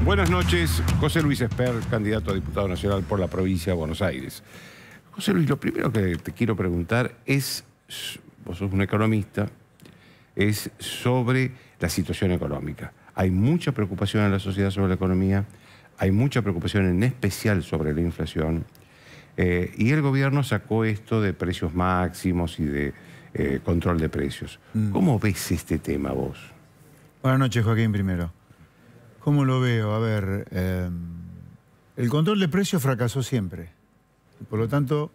Buenas noches, José Luis Esper, candidato a diputado nacional por la provincia de Buenos Aires. José Luis, lo primero que te quiero preguntar es, vos sos un economista, es sobre la situación económica. Hay mucha preocupación en la sociedad sobre la economía, hay mucha preocupación en especial sobre la inflación, y el gobierno sacó esto de precios máximos y de control de precios. ¿Cómo ves este tema vos? Buenas noches, Joaquín, primero. ¿Cómo lo veo? A ver, el control de precios fracasó siempre. Por lo tanto,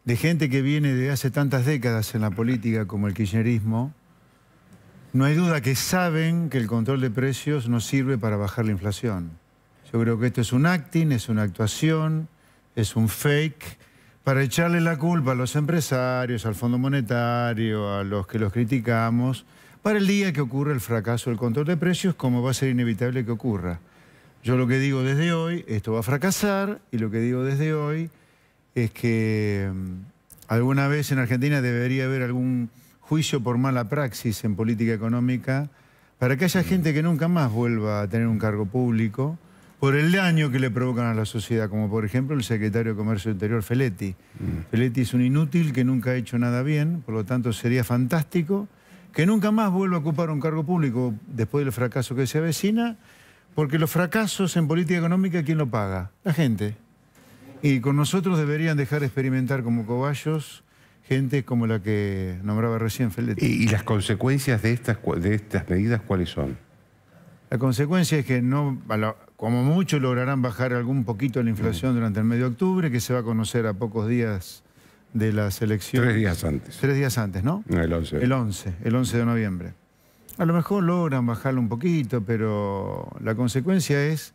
de gente que viene de hace tantas décadas en la política como el kirchnerismo, no hay duda que saben que el control de precios no sirve para bajar la inflación. Yo creo que esto es un acting, es una actuación, es un fake, para echarle la culpa a los empresarios, al Fondo Monetario, a los que los criticamos, para el día que ocurra el fracaso del control de precios, como va a ser inevitable que ocurra. Yo lo que digo desde hoy, esto va a fracasar, y lo que digo desde hoy es que alguna vez en Argentina debería haber algún juicio por mala praxis en política económica para que haya gente que nunca más vuelva a tener un cargo público por el daño que le provocan a la sociedad, como por ejemplo el secretario de Comercio Interior, Feletti. Feletti es un inútil que nunca ha hecho nada bien, por lo tanto sería fantástico que nunca más vuelva a ocupar un cargo público después del fracaso que se avecina, porque los fracasos en política económica, ¿quién lo paga? La gente. Y con nosotros deberían dejar de experimentar como cobayos gente como la que nombraba recién Feletti. ¿Y las consecuencias de estas medidas cuáles son? La consecuencia es que no, como mucho lograrán bajar algún poquito la inflación durante el mes de octubre, que se va a conocer a pocos días de las elecciones. 3 días antes. 3 días antes, ¿no? No, el 11. El 11 de noviembre. A lo mejor logran bajarlo un poquito, pero la consecuencia es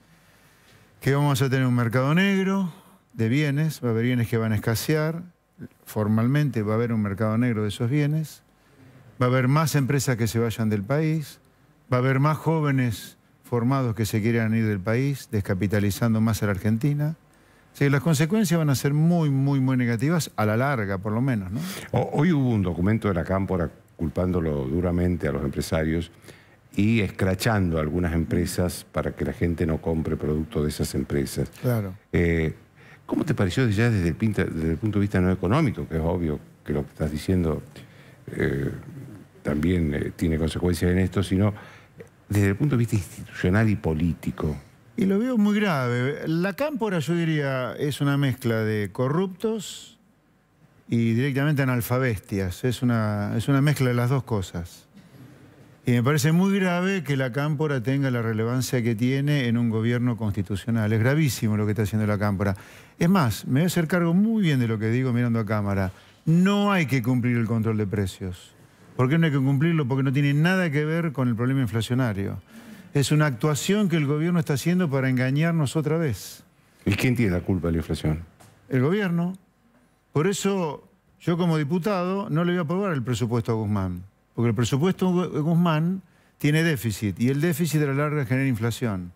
que vamos a tener un mercado negro de bienes, va a haber bienes que van a escasear, formalmente va a haber un mercado negro de esos bienes, va a haber más empresas que se vayan del país, va a haber más jóvenes formados que se quieran ir del país, descapitalizando más a la Argentina. Sí, las consecuencias van a ser muy negativas, a la larga, por lo menos, ¿no? Hoy hubo un documento de la Cámpora culpándolo duramente a los empresarios y escrachando a algunas empresas para que la gente no compre productos de esas empresas. Claro. ¿Cómo te pareció ya desde el punto de vista no económico, que es obvio que lo que estás diciendo también tiene consecuencias en esto, sino desde el punto de vista institucional y político? Y lo veo muy grave. La Cámpora, yo diría, es una mezcla de corruptos y directamente analfabestias. Es una mezcla de las dos cosas. Y me parece muy grave que la Cámpora tenga la relevancia que tiene en un gobierno constitucional. Es gravísimo lo que está haciendo la Cámpora. Es más, me voy a hacer cargo muy bien de lo que digo mirando a cámara. No hay que cumplir el control de precios. ¿Por qué no hay que cumplirlo? Porque no tiene nada que ver con el problema inflacionario. Es una actuación que el gobierno está haciendo para engañarnos otra vez. ¿Y quién tiene la culpa de la inflación? El gobierno. Por eso yo como diputado no le voy a aprobar el presupuesto a Guzmán. Porque el presupuesto de Guzmán tiene déficit y el déficit a la larga genera inflación.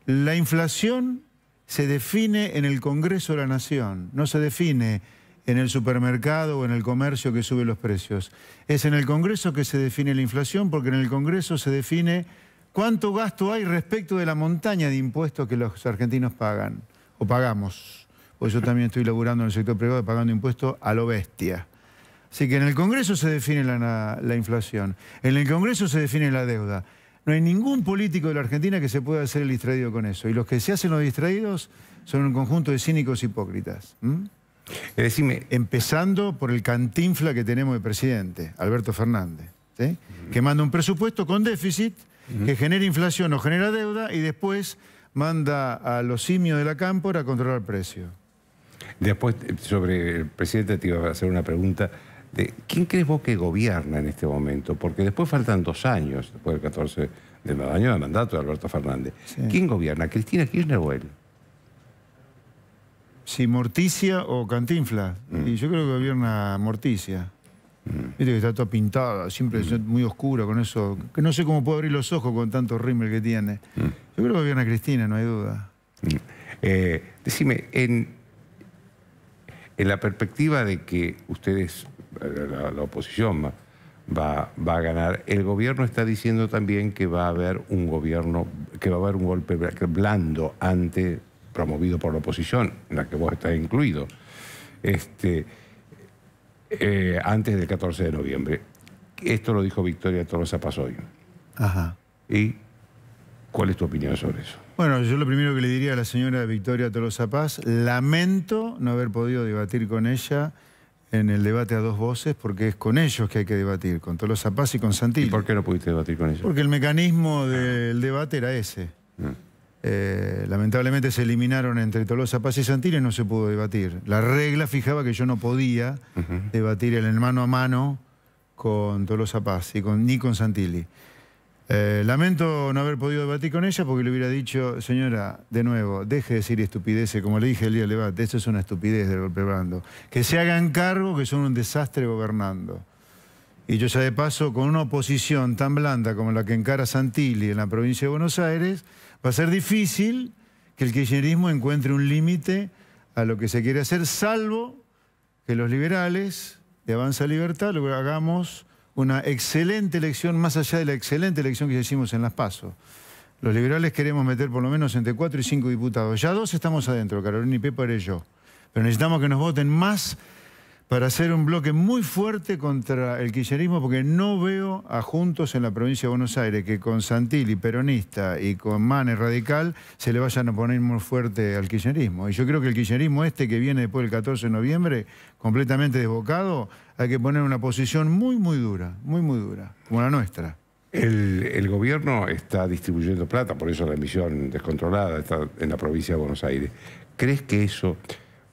La inflación se define en el Congreso de la Nación, no se define en el supermercado o en el comercio que sube los precios. Es en el Congreso que se define la inflación, porque en el Congreso se define cuánto gasto hay respecto de la montaña de impuestos que los argentinos pagan, o pagamos. Pues yo también estoy laburando en el sector privado pagando impuestos a lo bestia. Así que en el Congreso se define la inflación, en el Congreso se define la deuda. No hay ningún político de la Argentina que se pueda hacer el distraído con eso. Y los que se hacen los distraídos son un conjunto de cínicos hipócritas. Decime, empezando por el cantinfla que tenemos de presidente, Alberto Fernández, ¿sí? Que manda un presupuesto con déficit, que genera inflación o genera deuda y después manda a los simios de la Cámpora a controlar el precio. Después, sobre el presidente, te iba a hacer una pregunta. ¿Quién crees vos que gobierna en este momento? Porque después faltan 2 años, después del 14 del año de mandato de Alberto Fernández. Sí. ¿Quién gobierna? ¿Cristina Kirchner o él? Si Morticia o Cantinflas. Y yo creo que gobierna Morticia. Viste que está toda pintada, siempre es muy oscura con eso. Que no sé cómo puede abrir los ojos con tanto rímel que tiene. Yo creo que gobierna Cristina, no hay duda. Decime, en la perspectiva de que ustedes, la oposición va a ganar. El gobierno está diciendo también que va a haber un gobierno, que va a haber un golpe blando promovido por la oposición, en la que vos estás incluido, antes del 14 de noviembre. Esto lo dijo Victoria Tolosa Paz hoy. Ajá. ¿Y cuál es tu opinión sobre eso? Bueno, yo lo primero que le diría a la señora Victoria Tolosa Paz, lamento no haber podido debatir con ella en el debate a dos voces, porque es con ellos que hay que debatir, con Tolosa Paz y con Santilli. ¿Y por qué no pudiste debatir con ellos? Porque el mecanismo del debate era ese. Lamentablemente se eliminaron entre Tolosa Paz y Santilli y no se pudo debatir. La regla fijaba que yo no podía debatir en el mano a mano con Tolosa Paz ni con Santilli. Lamento no haber podido debatir con ella porque le hubiera dicho, señora, de nuevo, deje de decir estupideces, como le dije el día del debate, esto es una estupidez del golpe blando. Que se hagan cargo que son un desastre gobernando. Y yo ya de paso, con una oposición tan blanda como la que encara Santilli en la provincia de Buenos Aires, va a ser difícil que el kirchnerismo encuentre un límite a lo que se quiere hacer, salvo que los liberales de Avanza Libertad lo hagamos una excelente elección, más allá de la excelente elección que hicimos en las PASO. Los liberales queremos meter por lo menos entre 4 y 5 diputados. Ya 2 estamos adentro, Carolina y Pepa y yo. Pero necesitamos que nos voten más para hacer un bloque muy fuerte contra el kirchnerismo, porque no veo a Juntos en la provincia de Buenos Aires que con Santilli, peronista, y con Manes, radical, se le vayan a poner muy fuerte al kirchnerismo. Y yo creo que el kirchnerismo que viene después del 14 de noviembre, completamente desbocado, hay que poner una posición muy dura, como la nuestra. El gobierno está distribuyendo plata, por eso la emisión descontrolada está en la provincia de Buenos Aires. ¿Crees que eso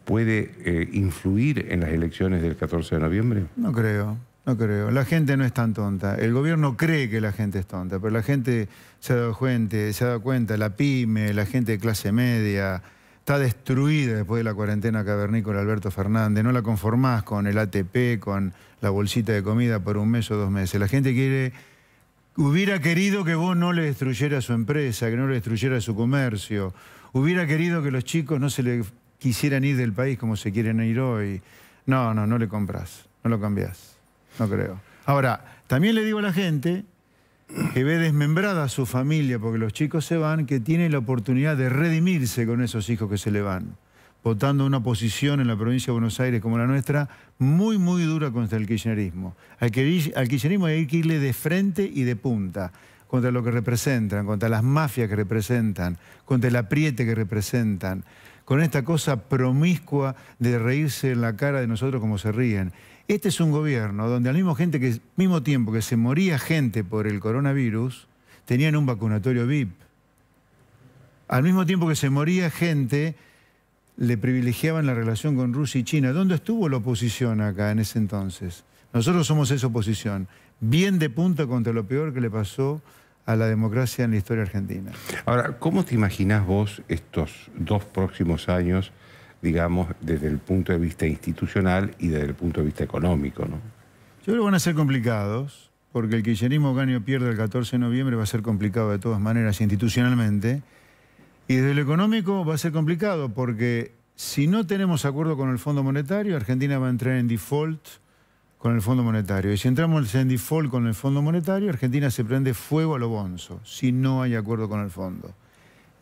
puede influir en las elecciones del 14 de noviembre? No creo. La gente no es tan tonta. El gobierno cree que la gente es tonta, pero la gente se ha dado cuenta, la pyme, la gente de clase media, está destruida después de la cuarentena cavernícola Alberto Fernández. No la conformás con el ATP, con la bolsita de comida por un mes o 2 meses. La gente hubiera querido que vos no le destruyeras su empresa, que no le destruyeras su comercio. Hubiera querido que los chicos no se le quisieran ir del país como se quieren ir hoy. No le compras, no lo cambiás. No creo. Ahora, también le digo a la gente que ve desmembrada a su familia porque los chicos se van, que tiene la oportunidad de redimirse con esos hijos que se le van, votando una posición en la provincia de Buenos Aires como la nuestra, muy dura contra el kirchnerismo. Al kirchnerismo hay que irle de frente y de punta, contra lo que representan, contra las mafias que representan, contra el apriete que representan, con esta cosa promiscua de reírse en la cara de nosotros como se ríen. Este es un gobierno donde al mismo tiempo que se moría gente por el coronavirus, tenían un vacunatorio VIP. Al mismo tiempo que se moría gente, le privilegiaban la relación con Rusia y China. ¿Dónde estuvo la oposición acá en ese entonces? Nosotros somos esa oposición, bien de punta contra lo peor que le pasó a la democracia en la historia argentina. Ahora, ¿cómo te imaginás vos estos 2 próximos años, digamos, desde el punto de vista institucional y desde el punto de vista económico, ¿no? Yo creo que van a ser complicados, porque el kirchnerismo gane o pierde el 14 de noviembre va a ser complicado de todas maneras institucionalmente. Y desde lo económico va a ser complicado, porque si no tenemos acuerdo con el Fondo Monetario, Argentina va a entrar en default con el Fondo Monetario. Y si entramos en default con el Fondo Monetario, Argentina se prende fuego a lo bonzo, si no hay acuerdo con el Fondo.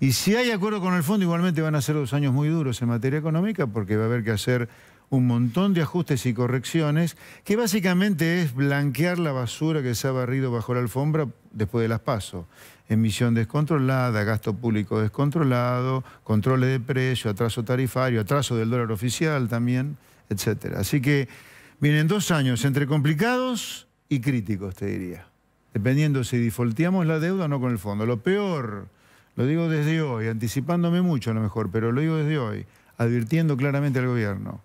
Y si hay acuerdo con el Fondo, igualmente van a ser 2 años muy duros en materia económica, porque va a haber que hacer un montón de ajustes y correcciones, que básicamente es blanquear la basura que se ha barrido bajo la alfombra después de las PASO. Emisión descontrolada, gasto público descontrolado, controles de precio, atraso tarifario, atraso del dólar oficial también, etc. Así que vienen 2 años entre complicados y críticos, te diría. Dependiendo si defaulteamos la deuda o no con el Fondo. Lo peor, lo digo desde hoy, anticipándome mucho a lo mejor, pero lo digo desde hoy, advirtiendo claramente al gobierno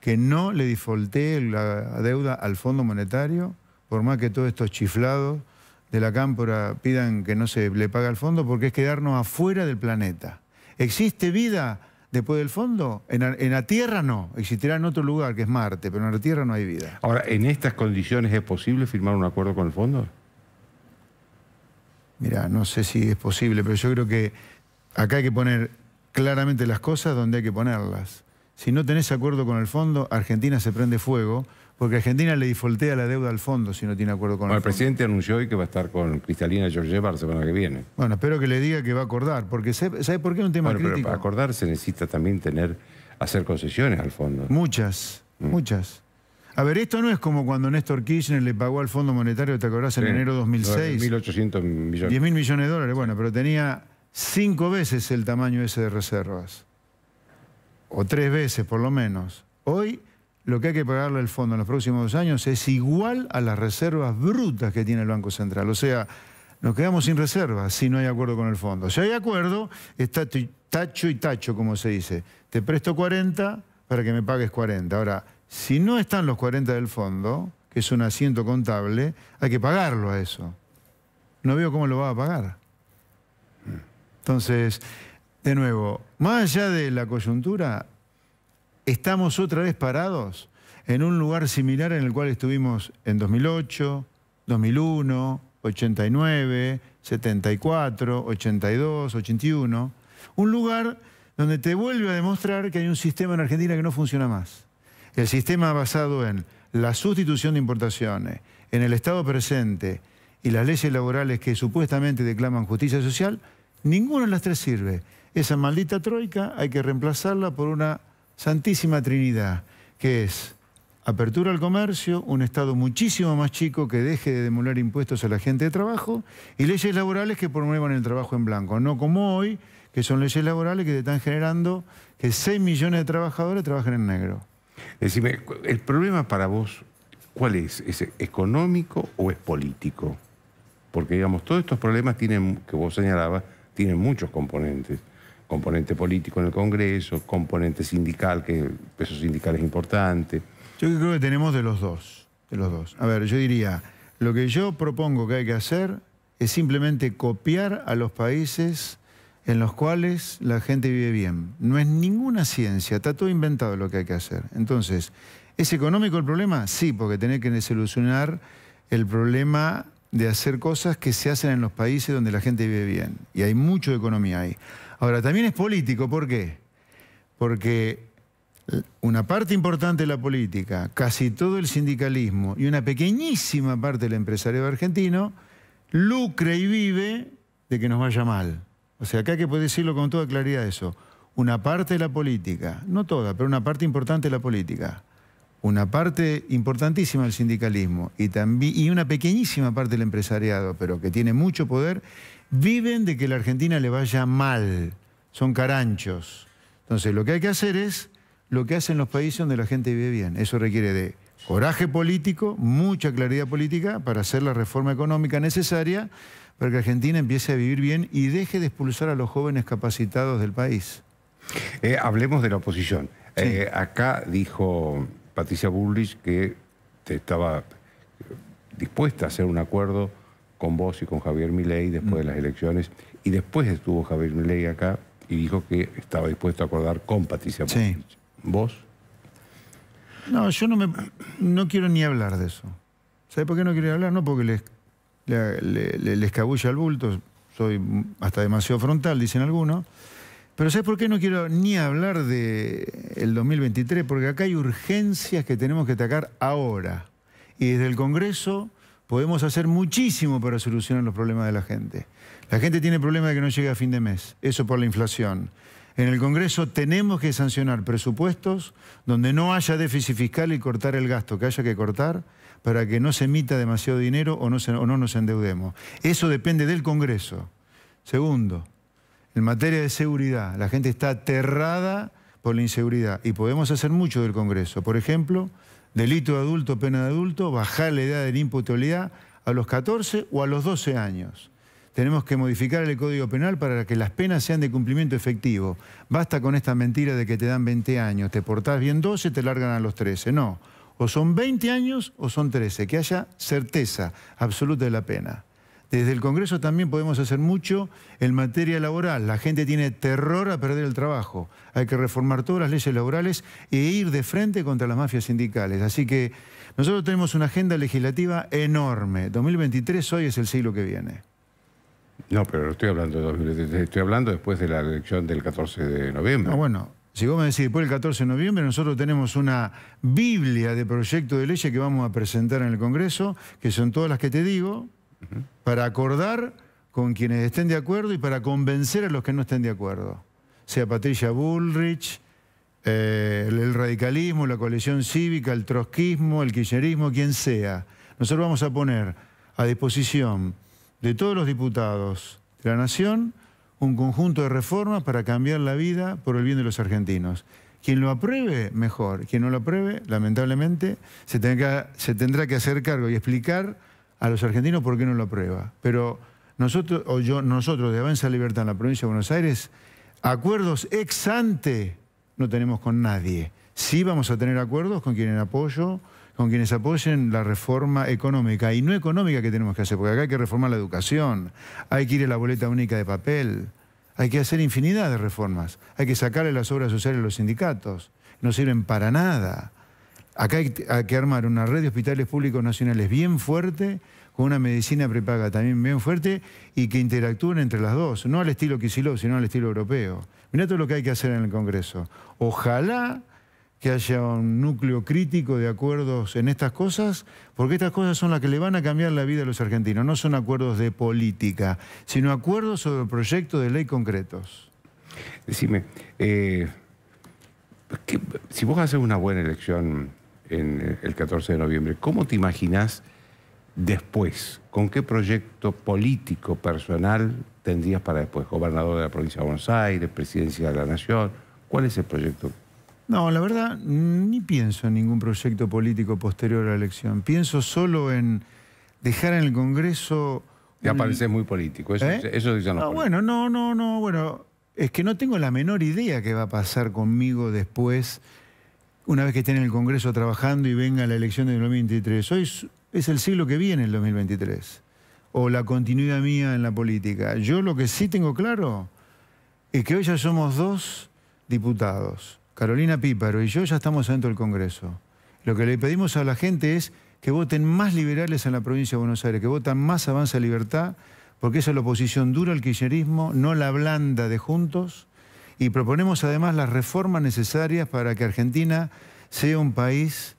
que no le defaultee la deuda al Fondo Monetario, por más que todos estos chiflados de la cámpora pidan que no se le pague al fondo, porque es quedarnos afuera del planeta. ¿Existe vida después del fondo? En la Tierra no, existirá en otro lugar que es Marte, pero en la Tierra no hay vida. Ahora, ¿en estas condiciones es posible firmar un acuerdo con el fondo? Mira, no sé si es posible, pero yo creo que acá hay que poner claramente las cosas donde hay que ponerlas. Si no tenés acuerdo con el fondo, Argentina se prende fuego, porque Argentina le defaultea la deuda al fondo si no tiene acuerdo con el fondo. El presidente anunció hoy que va a estar con Cristalina Georgieva la semana que viene. Bueno, espero que le diga que va a acordar, porque ¿sabe por qué es un tema crítico? Pero para acordar se necesita también hacer concesiones al fondo. Muchas. A ver, esto no es como cuando Néstor Kirchner le pagó al Fondo Monetario, ¿te acordás? En enero de 2006. 1.800 millones. 10.000 millones de dólares, bueno, pero tenía 5 veces el tamaño ese de reservas. O 3 veces, por lo menos. Hoy, lo que hay que pagarle al fondo en los próximos 2 años es igual a las reservas brutas que tiene el Banco Central. O sea, nos quedamos sin reservas si no hay acuerdo con el fondo. Si hay acuerdo, está tacho y tacho, como se dice. Te presto 40 para que me pagues 40. Ahora, si no están los 40 del fondo, que es un asiento contable, hay que pagarlo a eso. No veo cómo lo va a pagar. Entonces, de nuevo, más allá de la coyuntura, estamos otra vez parados en un lugar similar en el cual estuvimos en 2008, 2001, 89, 74, 82, 81. Un lugar donde te vuelve a demostrar que hay un sistema en Argentina que no funciona más. El sistema basado en la sustitución de importaciones, en el Estado presente y las leyes laborales que supuestamente declaman justicia social, ninguna de las tres sirve. Esa maldita troika hay que reemplazarla por una santísima trinidad, que es apertura al comercio, un Estado muchísimo más chico que deje de demoler impuestos a la gente de trabajo y leyes laborales que promuevan el trabajo en blanco. No como hoy, que son leyes laborales que te están generando que 6 millones de trabajadores trabajen en negro. Decime, ¿el problema para vos cuál es? ¿Es económico o es político? Porque, digamos, todos estos problemas tienen, que vos señalabas, tienen muchos componentes. Componente político en el Congreso, componente sindical, que el peso sindical es importante. Yo creo que tenemos de los dos. A ver, yo diría, lo que yo propongo que hay que hacer es simplemente copiar a los países en los cuales la gente vive bien. No es ninguna ciencia, está todo inventado lo que hay que hacer. Entonces, ¿es económico el problema? Sí, porque tenés que solucionar el problema de hacer cosas que se hacen en los países donde la gente vive bien. Y hay mucho de economía ahí. Ahora, también es político, ¿por qué? Porque una parte importante de la política, casi todo el sindicalismo y una pequeñísima parte del empresariado argentino lucra y vive de que nos vaya mal. O sea, acá hay que poder decirlo con toda claridad eso. Una parte de la política, no toda, pero una parte importante de la política, una parte importantísima del sindicalismo y una pequeñísima parte del empresariado, pero que tiene mucho poder, viven de que la Argentina le vaya mal. Son caranchos. Entonces, lo que hay que hacer es lo que hacen los países donde la gente vive bien. Eso requiere de coraje político, mucha claridad política para hacer la reforma económica necesaria para que Argentina empiece a vivir bien y deje de expulsar a los jóvenes capacitados del país. Hablemos de la oposición. Sí. Acá dijo Patricia Bullrich que estaba dispuesta a hacer un acuerdo con vos y con Javier Milei después de las elecciones. Y después estuvo Javier Milei acá y dijo que estaba dispuesto a acordar con Patricia Bullrich. Sí. ¿Vos? No, yo no quiero ni hablar de eso. ¿Sabe por qué no quiero hablar? No porque le escabulle al bulto, soy hasta demasiado frontal, dicen algunos. Pero ¿sabes por qué no quiero ni hablar del 2023? Porque acá hay urgencias que tenemos que atacar ahora. Y desde el Congreso podemos hacer muchísimo para solucionar los problemas de la gente. La gente tiene problemas de que no llega a fin de mes, eso por la inflación. En el Congreso tenemos que sancionar presupuestos donde no haya déficit fiscal y cortar el gasto que haya que cortar para que no se emita demasiado dinero o no nos endeudemos. Eso depende del Congreso. Segundo, en materia de seguridad, la gente está aterrada por la inseguridad y podemos hacer mucho del Congreso. Por ejemplo, delito de adulto, pena de adulto, bajar la edad de la imputabilidad a los 14 o a los 12 años. Tenemos que modificar el Código Penal para que las penas sean de cumplimiento efectivo. Basta con esta mentira de que te dan 20 años, te portás bien 12, te largan a los 13. No, o son 20 años o son 13, que haya certeza absoluta de la pena. Desde el Congreso también podemos hacer mucho en materia laboral. La gente tiene terror a perder el trabajo. Hay que reformar todas las leyes laborales e ir de frente contra las mafias sindicales. Así que nosotros tenemos una agenda legislativa enorme. 2023 hoy es el siglo que viene. No, pero no estoy hablando de 2023, estoy hablando después de la elección del 14 de noviembre. No, bueno, Si vos me decís, después del 14 de noviembre, nosotros tenemos una biblia de proyectos de leyes que vamos a presentar en el Congreso, que son todas las que te digo, para acordar con quienes estén de acuerdo y para convencer a los que no estén de acuerdo. Sea Patricia Bullrich, el radicalismo, la coalición cívica, el trotskismo, el kirchnerismo, quien sea. Nosotros vamos a poner a disposición de todos los diputados de la Nación un conjunto de reformas para cambiar la vida por el bien de los argentinos. Quien lo apruebe, mejor. Quien no lo apruebe, lamentablemente, se tendrá que hacer cargo y explicar a los argentinos por qué no lo aprueba. Pero nosotros de Avanza Libertad en la provincia de Buenos Aires, acuerdos ex ante no tenemos con nadie. Sí vamos a tener acuerdos con quienes apoyen la reforma económica y no económica que tenemos que hacer, porque acá hay que reformar la educación, hay que ir a la boleta única de papel, hay que hacer infinidad de reformas, hay que sacarle las obras sociales a los sindicatos, no sirven para nada. Acá hay que armar una red de hospitales públicos nacionales bien fuerte, con una medicina prepaga también bien fuerte y que interactúen entre las dos, no al estilo Kicillof, sino al estilo europeo. Mirá todo lo que hay que hacer en el Congreso. Ojalá que haya un núcleo crítico de acuerdos en estas cosas, porque estas cosas son las que le van a cambiar la vida a los argentinos. No son acuerdos de política, sino acuerdos sobre proyectos de ley concretos. Decime, si vos haces una buena elección en el 14 de noviembre, ¿cómo te imaginás después? ¿Con qué proyecto político personal tendrías para después? Gobernador de la provincia de Buenos Aires, presidencia de la Nación. ¿Cuál es el proyecto? No, la verdad, ni pienso en ningún proyecto político posterior a la elección. Pienso solo en dejar en el Congreso... Ya pareces muy político. Eso ya no. Bueno, bueno, es que no tengo la menor idea qué va a pasar conmigo después, una vez que esté en el Congreso trabajando y venga la elección del 2023. Hoy es el siglo que viene, el 2023. O la continuidad mía en la política. Yo lo que sí tengo claro es que hoy ya somos 2 diputados. Carolina Píparo y yo ya estamos dentro del Congreso. Lo que le pedimos a la gente es que voten más liberales en la provincia de Buenos Aires, que voten más Avanza Libertad, porque esa es la oposición dura al kirchnerismo, no la blanda de Juntos, y proponemos además las reformas necesarias para que Argentina sea un país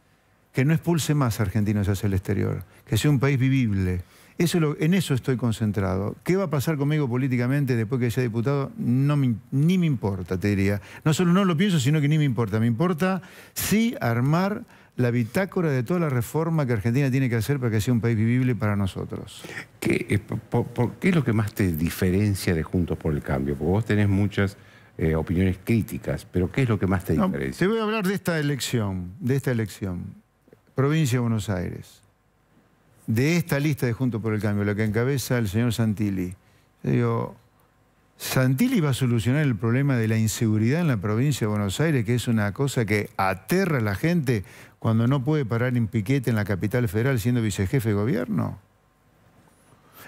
que no expulse más argentinos hacia el exterior, que sea un país vivible. En eso estoy concentrado. ¿Qué va a pasar conmigo políticamente después que sea diputado? Ni me importa, te diría. No solo no lo pienso, sino que ni me importa. Me importa sí armar la bitácora de toda la reforma que Argentina tiene que hacer para que sea un país vivible para nosotros. ¿Qué es lo que más te diferencia de Juntos por el Cambio? Porque vos tenés muchas opiniones críticas, pero ¿qué es lo que más te diferencia? Te voy a hablar de esta elección, provincia de Buenos Aires. De esta lista de Juntos por el Cambio, la que encabeza el señor Santilli. Yo digo, Santilli va a solucionar el problema de la inseguridad en la provincia de Buenos Aires, que es una cosa que aterra a la gente cuando no puede parar en piquete en la capital federal siendo vicejefe de gobierno.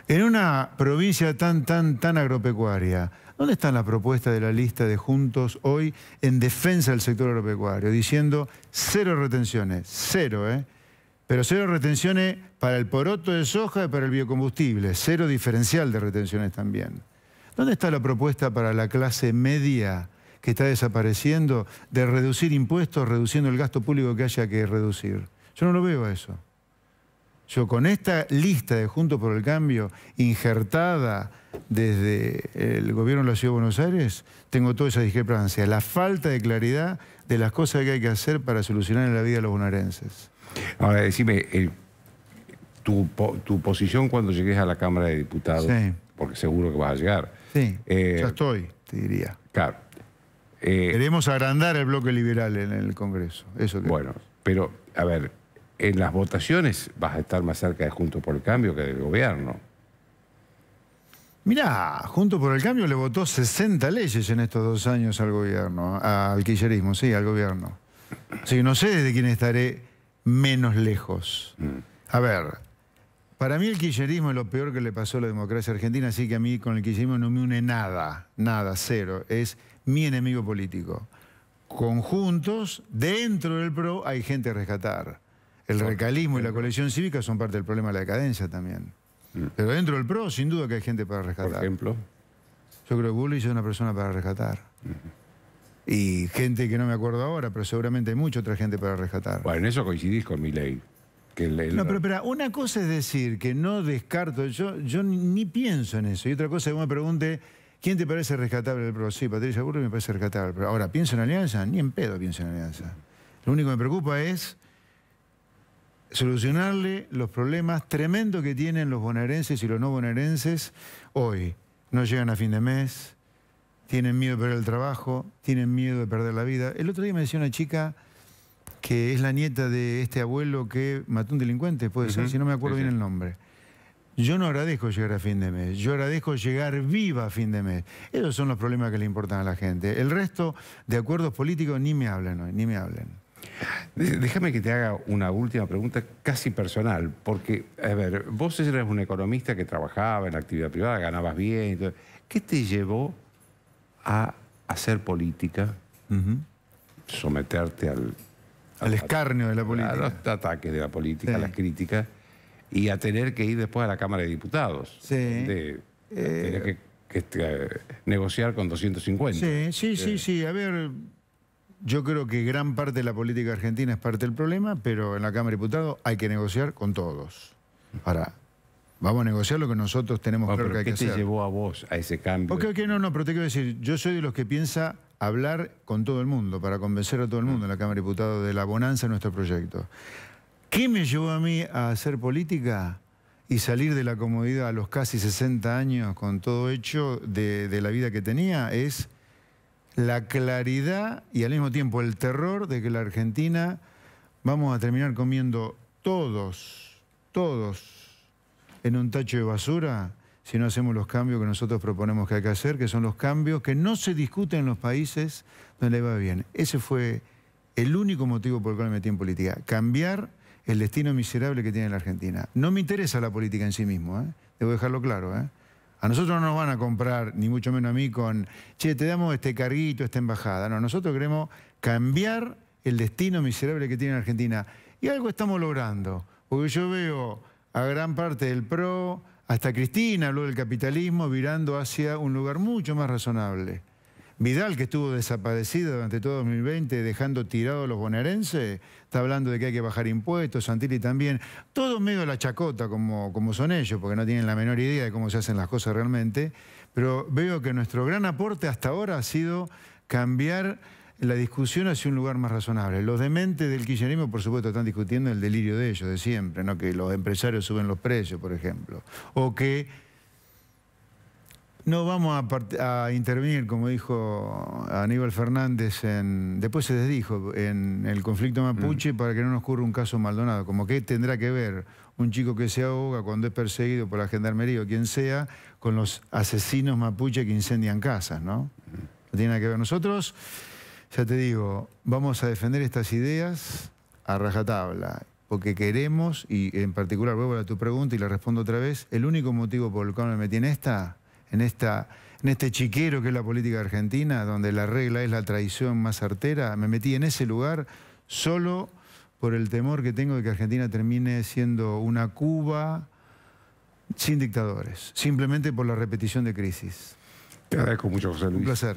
En una provincia tan agropecuaria, ¿dónde están las propuestas de la lista de Juntos hoy en defensa del sector agropecuario? Diciendo 0 retenciones, 0, pero 0 retenciones para el poroto de soja y para el biocombustible, 0 diferencial de retenciones también. ¿Dónde está la propuesta para la clase media que está desapareciendo de reducir impuestos, reduciendo el gasto público que haya que reducir? Yo no lo veo eso. Yo con esta lista de Juntos por el Cambio injertada desde el gobierno de la Ciudad de Buenos Aires, tengo toda esa discrepancia, la falta de claridad de las cosas que hay que hacer para solucionar la vida de los bonaerenses. Ahora, decime, tu posición cuando llegues a la Cámara de Diputados, sí, porque seguro que vas a llegar. Sí, ya estoy, te diría. Claro. Queremos agrandar el bloque liberal en el Congreso. Eso bueno, pero, a ver, en las votaciones vas a estar más cerca de Juntos por el Cambio que del gobierno. Mirá, Juntos por el Cambio le votó 60 leyes en estos 2 años al gobierno, al kirchnerismo, sí, al gobierno. Así que no sé desde quién estaré menos lejos. A ver, para mí el kirchnerismo es lo peor que le pasó a la democracia argentina, así que a mí con el kirchnerismo no me une nada, 0. Es mi enemigo político. Conjuntos, dentro del PRO hay gente a rescatar. El radicalismo y la coalición cívica son parte del problema de la decadencia también. Pero dentro del PRO, sin duda que hay gente para rescatar. Por ejemplo. Yo creo que Bullrich es una persona para rescatar. Y gente que no me acuerdo ahora, pero seguramente hay mucha otra gente para rescatar. Bueno, en eso coincidís con Milei. No, pero espera, una cosa es decir que no descarto, yo ni pienso en eso. Y otra cosa es que vos me pregunte, ¿quién te parece rescatable del PRO? Sí, Patricia Bullrich me parece rescatable. Pero ahora, ¿pienso en Alianza? Ni en pedo pienso en Alianza. Lo único que me preocupa es solucionarle los problemas tremendos que tienen los bonaerenses y los no bonaerenses hoy. No llegan a fin de mes, tienen miedo de perder el trabajo, tienen miedo de perder la vida. El otro día me decía una chica que es la nieta de este abuelo que mató a un delincuente, puede ser, si no me acuerdo bien el nombre. Yo no agradezco llegar a fin de mes, yo agradezco llegar viva a fin de mes. Esos son los problemas que le importan a la gente. El resto de acuerdos políticos ni me hablen hoy, ni me hablen. Déjame que te haga una última pregunta casi personal, porque, a ver, vos eras un economista que trabajaba en la actividad privada, ganabas bien y todo. ¿Qué te llevó a hacer política, someterte al escarnio de la política, a los ataques de la política, sí, a las críticas, y a tener que ir después a la Cámara de Diputados? Sí. Tener que negociar con 250. Sí. A ver, yo creo que gran parte de la política argentina es parte del problema, pero en la Cámara de Diputados hay que negociar con todos. Ahora, vamos a negociar lo que nosotros tenemos claro que hay que hacer. ¿Qué te llevó a vos a ese cambio? Ok, no, pero te quiero decir, yo soy de los que piensa hablar con todo el mundo, para convencer a todo el mundo en la Cámara de Diputados de la bonanza de nuestro proyecto. ¿Qué me llevó a mí a hacer política y salir de la comodidad a los casi 60 años con todo hecho de la vida que tenía? Es la claridad y al mismo tiempo el terror de que la Argentina vamos a terminar comiendo todos en un tacho de basura si no hacemos los cambios que nosotros proponemos que hay que hacer, que son los cambios que no se discuten en los países donde le va bien. Ese fue el único motivo por el cual me metí en política. Cambiar el destino miserable que tiene la Argentina. No me interesa la política en sí mismo, debo dejarlo claro. A nosotros no nos van a comprar, ni mucho menos a mí, con, che, te damos este carguito, esta embajada. No, nosotros queremos cambiar el destino miserable que tiene la Argentina. Y algo estamos logrando, porque yo veo a gran parte del PRO, hasta Cristina habló del capitalismo, virando hacia un lugar mucho más razonable. Vidal, que estuvo desaparecido durante todo 2020, dejando tirados a los bonaerenses, está hablando de que hay que bajar impuestos, Santilli también. Todo medio de la chacota, como son ellos, porque no tienen la menor idea de cómo se hacen las cosas realmente. Pero veo que nuestro gran aporte hasta ahora ha sido cambiar la discusión hacia un lugar más razonable. Los dementes del kirchnerismo, por supuesto, están discutiendo el delirio de ellos, de siempre, ¿no? Que los empresarios suben los precios, por ejemplo. O que no vamos a intervenir, como dijo Aníbal Fernández, después se desdijo, en el conflicto mapuche para que no nos ocurra un caso Maldonado. Como que tendrá que ver un chico que se ahoga cuando es perseguido por la gendarmería o quien sea, con los asesinos mapuche que incendian casas, ¿no? No tiene nada que ver. Nosotros, ya te digo, vamos a defender estas ideas a rajatabla, porque queremos, y en particular vuelvo a tu pregunta y la respondo otra vez, el único motivo por el cual me metí en este chiquero que es la política argentina, donde la regla es la traición más certera, me metí en ese lugar solo por el temor que tengo de que Argentina termine siendo una Cuba sin dictadores, simplemente por la repetición de crisis. Te agradezco mucho, José Luis. Un placer.